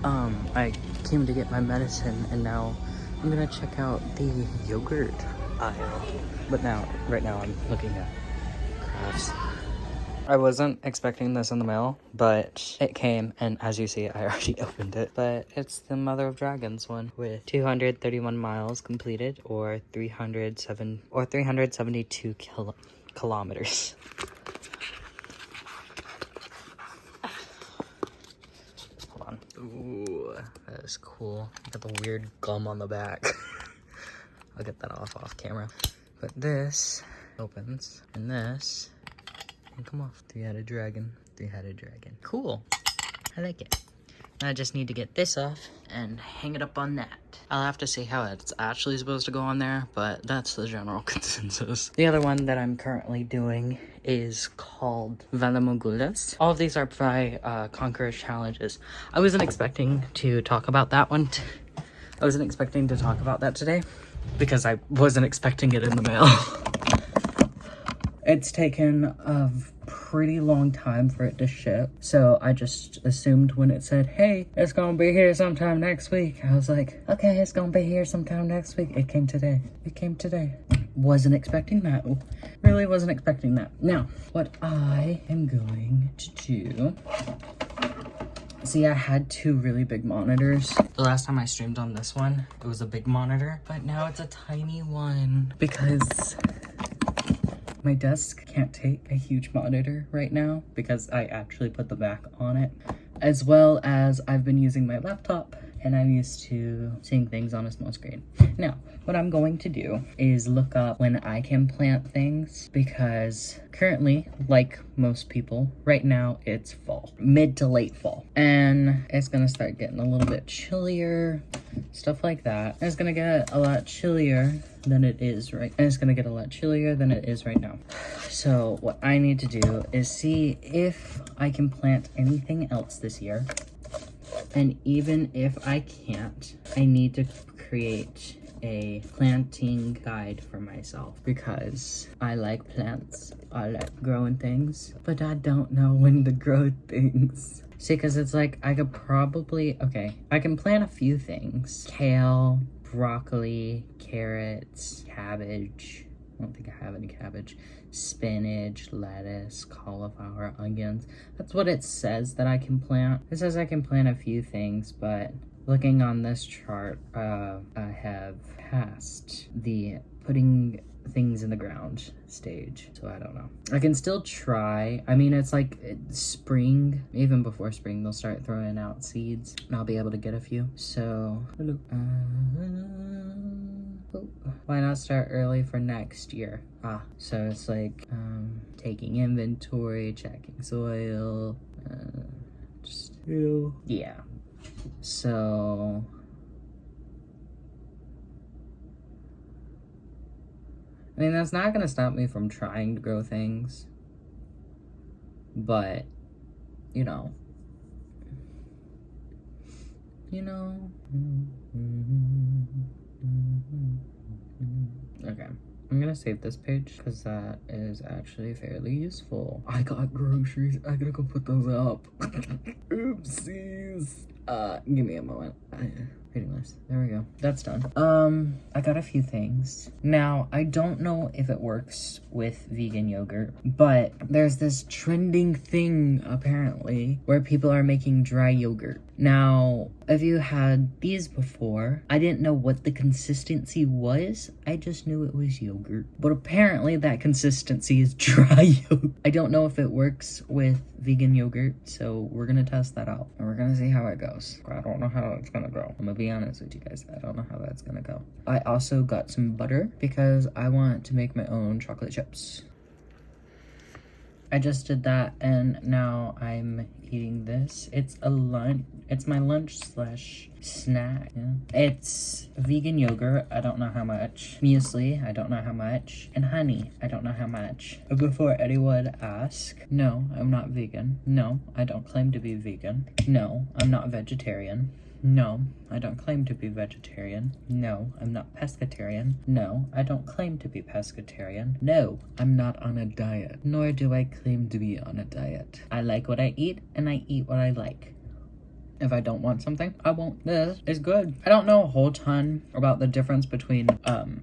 I came to get my medicine and now I'm gonna check out the yogurt aisle. But right now I'm looking at crafts. I wasn't expecting this in the mail, but it came, and as you see, I already opened it. But it's the Mother of Dragons one with 231 miles completed, or 372 kilometers. Hold on. Ooh, that is cool. Got the weird gum on the back. I'll get that off camera. But this opens, and this can come off. Three-headed dragon. Cool. I like it. Now I just need to get this off and hang it up on that. I'll have to see how it's actually supposed to go on there, but that's the general consensus. The other one that I'm currently doing is called Valamogulas. All of these are by Conqueror's Challenges. I wasn't expecting to talk about that one. I wasn't expecting to talk about that today because I wasn't expecting it in the mail. It's taken a pretty long time for it to ship, so I just assumed when it said, hey, it's gonna be here sometime next week, I was like, okay, it's gonna be here sometime next week. It came today. Wasn't expecting that. Really wasn't expecting that. Now, what I am going to do... See, I had two really big monitors. The last time I streamed on this one, it was a big monitor, but now it's a tiny one because my desk can't take a huge monitor right now because I actually put the back on it, as well as I've been using my laptop and I'm used to seeing things on a small screen. Now, what I'm going to do is look up when I can plant things, because currently, like most people, right now it's fall, mid to late fall, and it's gonna start getting a little bit chillier, stuff like that. And it's gonna get a lot chillier than it is right now. So what I need to do is see if I can plant anything else this year. And even if I can't, I need to create a planting guide for myself because I like plants, I like growing things, but I don't know when to grow things. See, because it's like I could probably, I can plant a few things. Kale, broccoli, carrots, cabbage. I don't think I have any cabbage. Spinach, lettuce, cauliflower, onions. That's what it says that I can plant. It says I can plant a few things, but looking on this chart, I have passed the putting things in the ground stage, so I don't know. I can still try. I mean, it's like spring, even before spring, they'll start throwing out seeds, and I'll be able to get a few. So, why not start early for next year? So it's like taking inventory, checking soil, yeah. So I mean, that's not gonna stop me from trying to grow things, but you know. Okay, I'm gonna save this page because that is actually fairly useful. I got groceries. I gotta go put those up. Oopsies. Give me a moment. Anyways, there we go. That's done. I got a few things. Now, I don't know if it works with vegan yogurt, but there's this trending thing, apparently, where people are making dry yogurt. Now, if you had these before, I didn't know what the consistency was. I just knew it was yogurt. But apparently that consistency is dry yogurt. I don't know if it works with vegan yogurt, so we're gonna test that out. And we're gonna see how it goes. I don't know how it's gonna go. I'm gonna be honest with you guys. I don't know how that's gonna go. I also got some butter because I want to make my own chocolate chips. I just did that and now I'm eating this. It's my lunch slash snack. Yeah. It's vegan yogurt. I don't know how much. Muesli. I don't know how much. And honey. I don't know how much. Before anyone asks, no, I'm not vegan. No, I don't claim to be vegan. No, I'm not vegetarian. No, I don't claim to be vegetarian. No, I'm not pescatarian. No, I don't claim to be pescatarian. No, I'm not on a diet. Nor do I claim to be on a diet. I like what I eat, and I eat what I like. If I don't want something, I won't. This is good. I don't know a whole ton about the difference between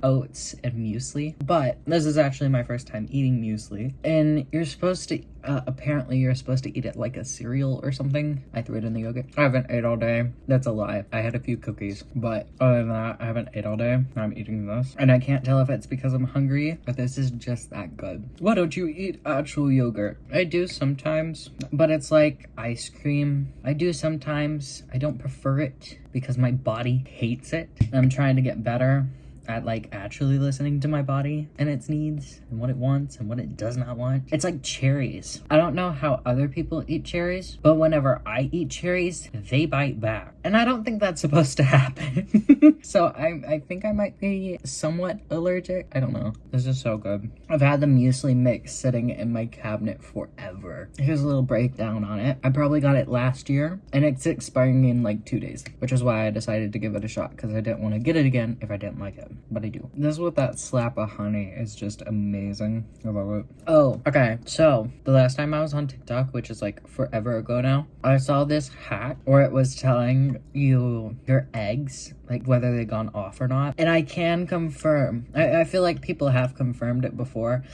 oats and muesli, but this is actually my first time eating muesli. And you're supposed to, apparently you're supposed to eat it like a cereal or something. I threw it in the yogurt. I haven't ate all day. That's a lie. I had a few cookies, but other than that, I haven't ate all day. I'm eating this. And I can't tell if it's because I'm hungry, but this is just that good. Why don't you eat actual yogurt? I do sometimes, but it's like ice cream. I do sometimes. I don't prefer it because my body hates it. I'm trying to get better at like actually listening to my body and its needs and what it wants and what it does not want. It's like cherries. I don't know how other people eat cherries, but whenever I eat cherries, they bite back. And I don't think that's supposed to happen. So I think I might be somewhat allergic. I don't know. This is so good. I've had the muesli mix sitting in my cabinet forever. Here's a little breakdown on it. I probably got it last year and it's expiring in like 2 days, which is why I decided to give it a shot because I didn't want to get it again if I didn't like it. But I do. This with that slap of honey is just amazing. I love it. Oh, okay. So the last time I was on TikTok, which is like forever ago now, I saw this hack where it was telling you your eggs, like whether they've gone off or not. And I can confirm. I feel like people have confirmed it before.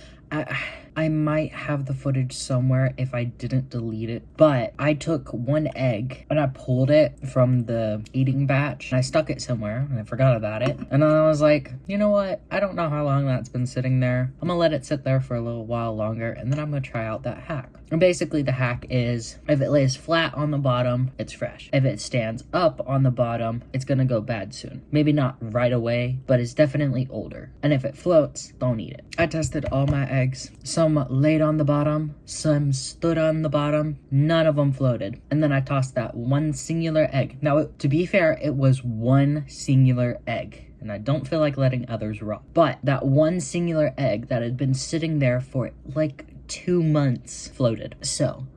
I might have the footage somewhere if I didn't delete it, but I took one egg and I pulled it from the eating batch and I stuck it somewhere and I forgot about it. And then I was like, you know what? I don't know how long that's been sitting there. I'm gonna let it sit there for a little while longer and then I'm gonna try out that hack. And basically the hack is if it lays flat on the bottom, it's fresh. If it stands up on the bottom, it's gonna go bad soon. Maybe not right away, but it's definitely older. And if it floats, don't eat it. I tested all my eggs. Some laid on the bottom, some stood on the bottom, none of them floated. And then I tossed that one singular egg. Now, to be fair, it was one singular egg. And I don't feel like letting others rot. But that one singular egg that had been sitting there for like 2 months floated. So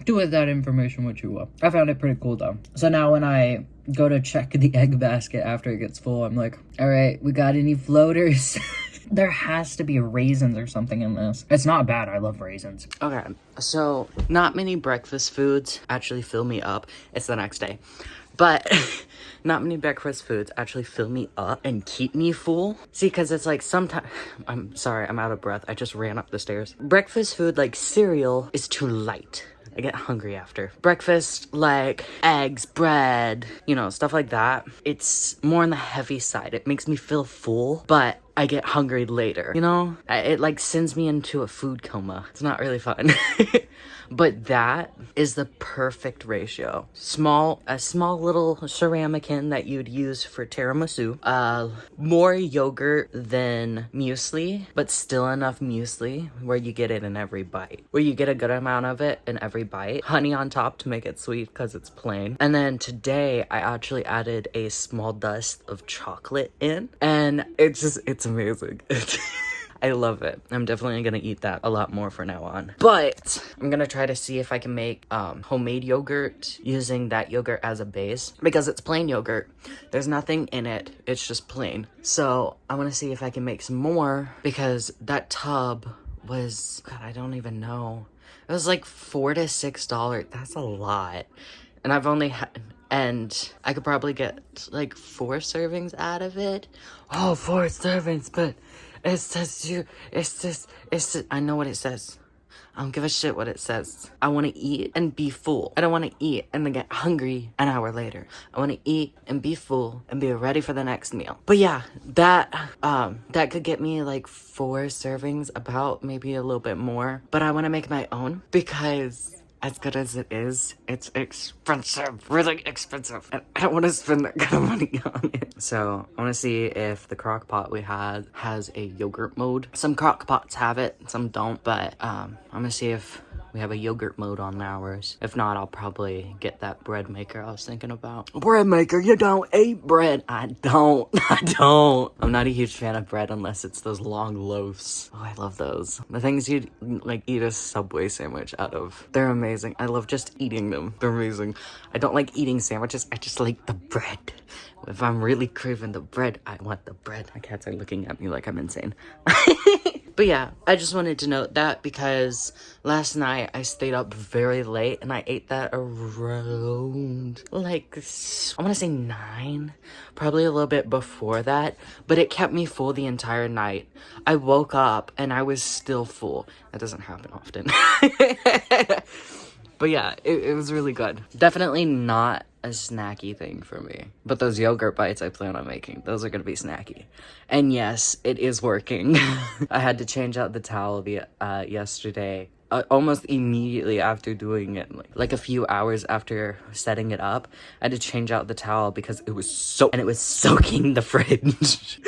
do with that information what you will. I found it pretty cool though. So now when I go to check the egg basket after it gets full, I'm like, all right, we got any floaters? There has to be raisins or something in this. It's not bad. I love raisins. Okay, so not many breakfast foods actually fill me up. It's the next day. But not many breakfast foods actually fill me up and keep me full. See, because it's like sometimes... I'm sorry, I'm out of breath. I just ran up the stairs. Breakfast food like cereal is too light. I get hungry after. Breakfast, like eggs, bread, you know, stuff like that. It's more on the heavy side. It makes me feel full, but I get hungry later, you know? It like sends me into a food coma. It's not really fun. But that is the perfect ratio. A small little ceramican that you'd use for tiramisu. More yogurt than muesli, but still enough muesli where you get it in every bite. Where you get a good amount of it in every bite. Honey on top to make it sweet because it's plain. And then today I actually added a small dust of chocolate in. And it's amazing. I love it. I'm definitely gonna eat that a lot more from now on. But I'm gonna try to see if I can make homemade yogurt using that yogurt as a base. Because it's plain yogurt. There's nothing in it. It's just plain. So I wanna see if I can make some more because that tub was, God, I don't even know. It was like $4 to $6. That's a lot. And I've only had... And I could probably get like 4 servings out of it. Oh, 4 servings, but it says I know what it says. I don't give a shit what it says. I want to eat and be full. I don't want to eat and then get hungry an hour later. I want to eat and be full and be ready for the next meal. But yeah, that could get me like 4 servings, about maybe a little bit more. But I want to make my own because... as good as it is, it's expensive, really expensive. And I don't want to spend that kind of money on it. So I want to see if the crock pot we had has a yogurt mode. Some crock pots have it, some don't. But I'm going to see if we have a yogurt mode on ours. If not, I'll probably get that bread maker I was thinking about. Bread maker, you don't eat bread. I don't. I'm not a huge fan of bread unless it's those long loaves. Oh, I love those. The things you'd like eat a Subway sandwich out of. They're amazing. I love just eating them. They're amazing. I don't like eating sandwiches. I just like the bread. If I'm really craving the bread, I want the bread. My cats are looking at me like I'm insane. But yeah, I just wanted to note that because last night night, I stayed up very late and I ate that around like, I want to say 9, probably a little bit before that, but it kept me full the entire night. I woke up and I was still full. That doesn't happen often. But yeah, it was really good. Definitely not a snacky thing for me. But those yogurt bites I plan on making, those are gonna be snacky. And yes, it is working. I had to change out the towel yesterday. Almost immediately after doing it, like a few hours after setting it up, I had to change out the towel because it was soaking the fridge.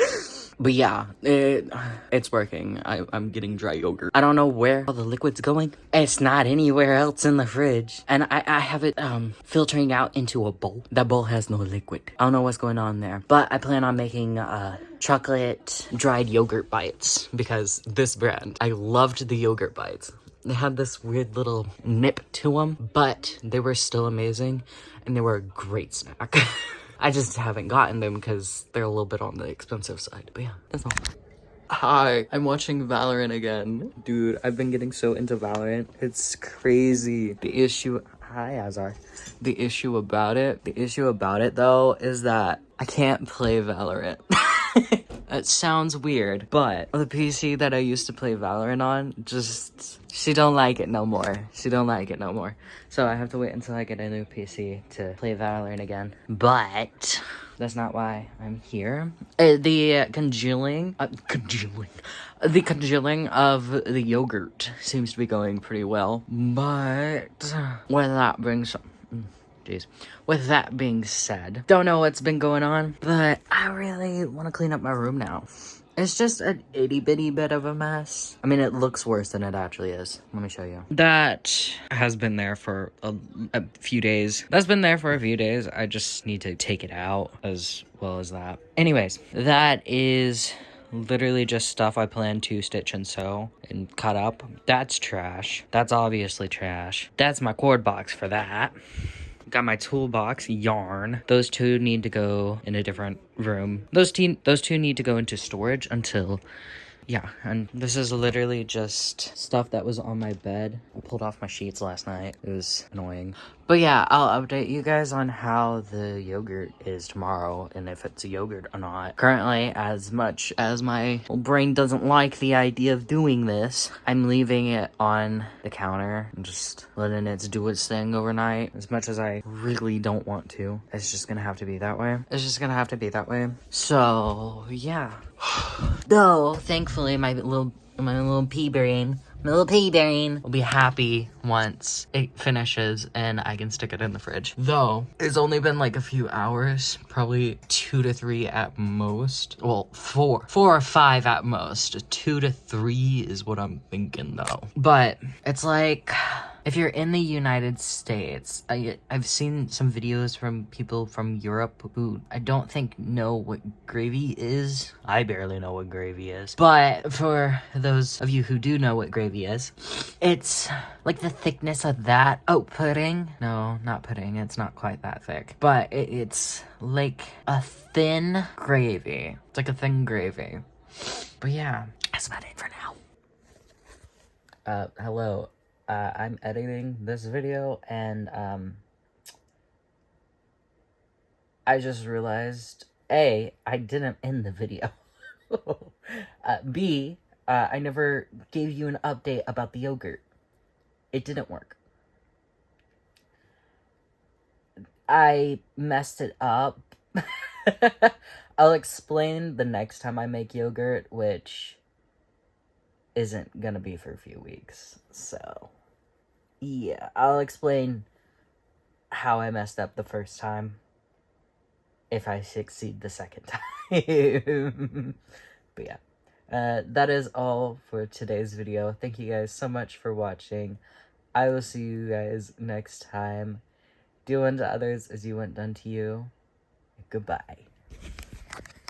But yeah, it's working. I'm getting dry yogurt. I don't know where all the liquid's going. It's not anywhere else in the fridge. And I have it filtering out into a bowl. That bowl has no liquid. I don't know what's going on there. But I plan on making chocolate dried yogurt bites because this brand, I loved the yogurt bites. They had this weird little nip to them, but they were still amazing and they were a great snack. I just haven't gotten them because they're a little bit on the expensive side. But yeah, that's all. Hi, I'm watching Valorant again. Dude, I've been getting so into Valorant. It's crazy. Hi, Azar. The issue about it though is that I can't play Valorant. It sounds weird, but the PC that I used to play Valorant on, she don't like it no more. So I have to wait until I get a new PC to play Valorant again. But that's not why I'm here. The congealing of the yogurt seems to be going pretty well. But with that being said, don't know what's been going on, but I really want to clean up my room now. It's just an itty bitty bit of a mess. I mean, it looks worse than it actually is. Let me show you. That has been there for a few days. I just need to take it out as well as that. Anyways, that is literally just stuff I plan to stitch and sew and cut up. That's trash. That's obviously trash. That's my cord box for that. Got my toolbox, yarn. Those two need to go in a different room. Those two need to go into storage until, yeah. And this is literally just stuff that was on my bed. I pulled off my sheets last night. It was annoying. But yeah, I'll update you guys on how the yogurt is tomorrow and if it's a yogurt or not. Currently, as much as my brain doesn't like the idea of doing this, I'm leaving it on the counter and just letting it do its thing overnight. As much as I really don't want to. It's just gonna have to be that way. So, yeah. Though, thankfully, my little pea brain will be happy once it finishes and I can stick it in the fridge. Though, it's only been like a few hours, probably 2 to 3 at most. Well, 4 or 5 at most. 2 to 3 is what I'm thinking though. But it's like, if you're in the United States, I've seen some videos from people from Europe who I don't think know what gravy is. I barely know what gravy is. But for those of you who do know what gravy is, it's like the thickness of that. Oh, pudding? No, not pudding. It's not quite that thick. But it's like a thin gravy. It's like a thin gravy. But yeah, that's about it for now. Hello. I'm editing this video, and, I just realized, A, I didn't end the video. B, I never gave you an update about the yogurt. It didn't work. I messed it up. I'll explain the next time I make yogurt, which isn't gonna be for a few weeks, so yeah, I'll explain how I messed up the first time if I succeed the second time. But yeah, that is all for today's video. Thank you guys so much for watching. I will see you guys next time. Do unto others as you want done to you. Goodbye.